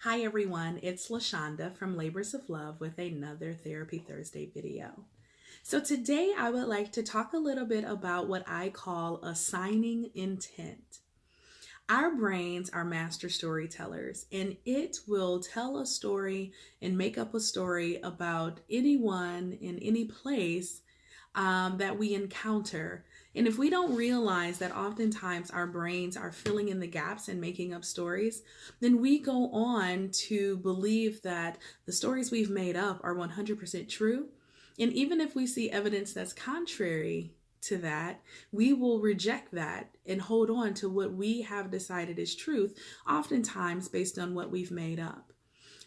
Hi everyone, it's LaShonda from Labors of Love with another Therapy Thursday video. So today I would like to talk a little bit about what I call assigning intent. Our brains are master storytellers, and it will tell a story and make up a story about anyone in any place that we encounter. And if we don't realize that oftentimes our brains are filling in the gaps and making up stories, then we go on to believe that the stories we've made up are 100% true. And even if we see evidence that's contrary to that, we will reject that and hold on to what we have decided is truth, oftentimes based on what we've made up.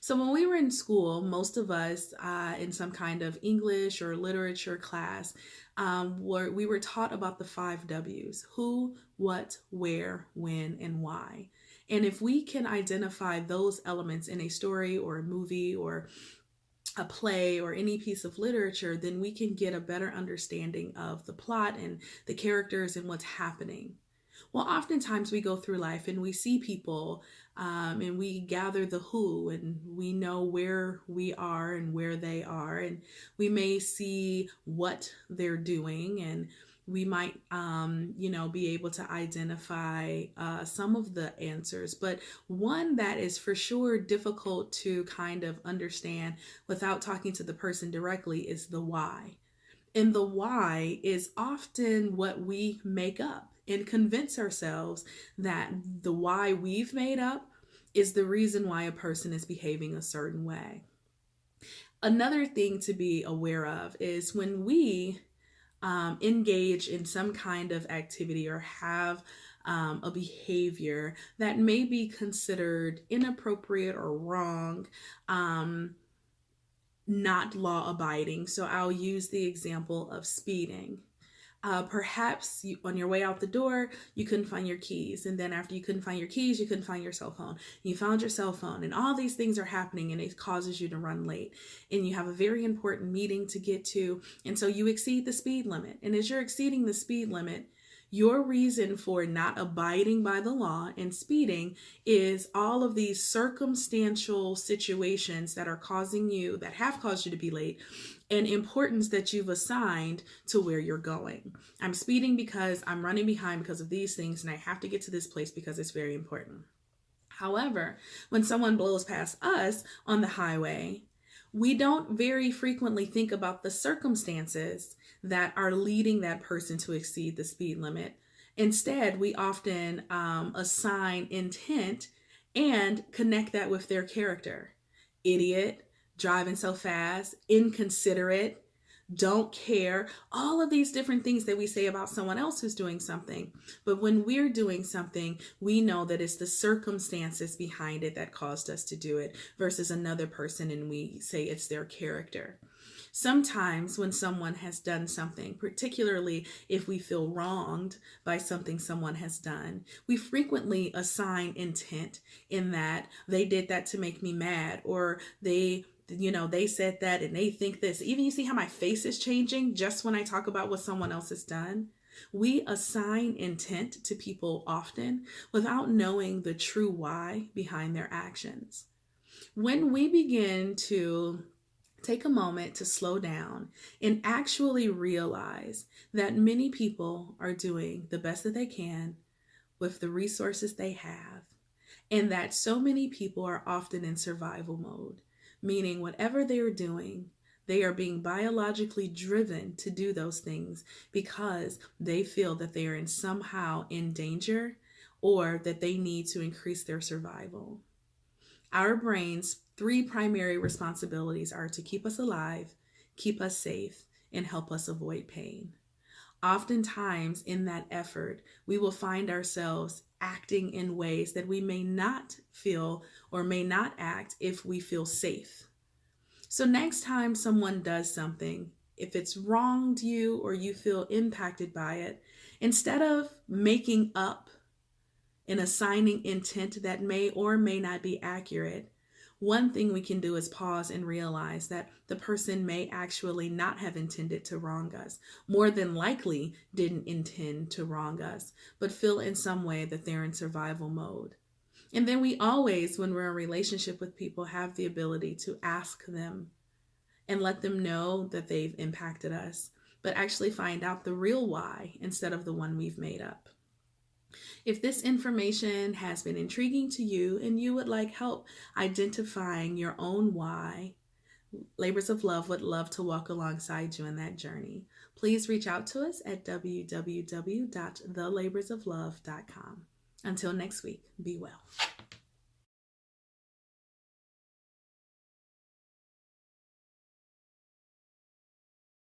So when we were in school, most of us in some kind of English or literature class, we were taught about the 5 W's: who, what, where, when, and why. And if we can identify those elements in a story or a movie or a play or any piece of literature, then we can get a better understanding of the plot and the characters and what's happening. Well, oftentimes we go through life and we see people and we gather the who, and we know where we are and where they are, and we may see what they're doing, and we might, be able to identify some of the answers. But one that is for sure difficult to kind of understand without talking to the person directly is the why. And the why is often what we make up and convince ourselves that the why we've made up is the reason why a person is behaving a certain way. Another thing to be aware of is when we engage in some kind of activity or have a behavior that may be considered inappropriate or wrong, not law abiding. So I'll use the example of speeding. Perhaps on your way out the door, you couldn't find your keys. And then after you couldn't find your keys, you couldn't find your cell phone. You found your cell phone, and all these things are happening, and it causes you to run late. And you have a very important meeting to get to. And so you exceed the speed limit. And as you're exceeding the speed limit, your reason for not abiding by the law and speeding is all of these circumstantial situations that have caused you to be late, and importance that you've assigned to where you're going. I'm speeding because I'm running behind because of these things, and I have to get to this place because it's very important. However, when someone blows past us on the highway, we don't very frequently think about the circumstances that are leading that person to exceed the speed limit. Instead, we often assign intent and connect that with their character. Idiot, driving so fast, inconsiderate, don't care, all of these different things that we say about someone else who's doing something. But when we're doing something, we know that it's the circumstances behind it that caused us to do it versus another person, and we say it's their character. Sometimes when someone has done something, particularly if we feel wronged by something someone has done, we frequently assign intent in that they did that to make me mad, or they said that and they think this. Even you see how my face is changing just when I talk about what someone else has done. We assign intent to people often without knowing the true why behind their actions. When we begin to take a moment to slow down and actually realize that many people are doing the best that they can with the resources they have, and that so many people are often in survival mode, meaning whatever they are doing, they are being biologically driven to do those things because they feel that they are somehow in danger or that they need to increase their survival. Our brain's 3 primary responsibilities are to keep us alive, keep us safe, and help us avoid pain. Oftentimes in that effort, we will find ourselves acting in ways that we may not feel or may not act if we feel safe. So next time someone does something, if it's wronged you or you feel impacted by it, instead of making up and assigning intent that may or may not be accurate, one thing we can do is pause and realize that the person may actually not have intended to wrong us, more than likely didn't intend to wrong us, but feel in some way that they're in survival mode. And then we always, when we're in a relationship with people, have the ability to ask them and let them know that they've impacted us, but actually find out the real why instead of the one we've made up. If this information has been intriguing to you and you would like help identifying your own why, Labors of Love would love to walk alongside you in that journey. Please reach out to us at www.thelaborsoflove.com. Until next week, be well.